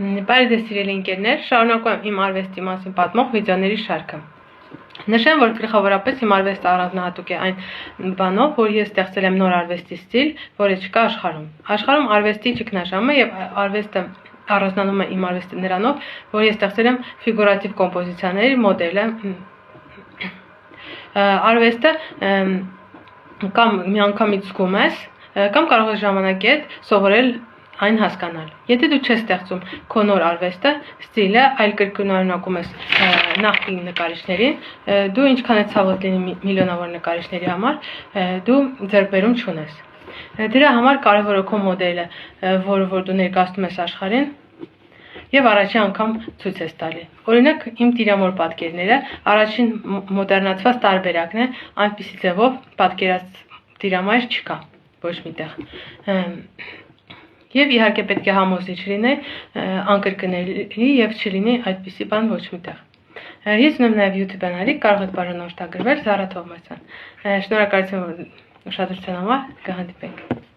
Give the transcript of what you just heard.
Բարև ձեզ սիրելի ընկերներ, շարունակում եմ իմ արվեստի մասին պատմող վիդեոների շարքը։ Նշեմ, որ գլխավորապես իմ արվեստը առանձնահատուկ է այն բանով, որ ես ստեղծել եմ նոր արվեստի ստիլ, որը չկա աշխարհում։ Աշխարհում արվեստի ճգնաժամ է եւ արվեստը առանձնանում է իմ արվեստը նրանով, որ ես ստեղծել եմ ֆիգուրատիվ կոմպոզիցիաների մոդելը։ Արվեստը կամ միանգամից զգում ես, կամ կարող ես ժամանակի հետ սովորել այն հասկանալ։ Եթե դու չես ստեղծում քո նոր արվեստը, ստիլը, այլ կրկնօրինակում ես նախկին նկարիչներին, դու ինչքան է ցավոտ լինի միլիոնավոր նկարիչների համար, դու ձեռքբերում չունես։ Դրա համար կարևոր է քո մոդելը, որ դու ներկայացնում ես աշխարհին, եւ առաջին անգամ ցույց ես տալի։ Օրինակ, իմ տիրամոր պատկերները առաջին մոդեռնացված տարբերակն է, այնպիսի ձևով պատկերած տիրամայր չկա ոչ միտեղ։ Եվ իհարկե պետք է համոզիչ լինի, անկրկնելի եւ չլինի այդպիսի բան ոչ միտեղ։ Ես ունեմ նաեւ YouTube կանալի, կարող եք բաժանորդագրվել Զարա Թովմասյան։ Շնորհակալություն ուշադրության համար, կհանդիպենք։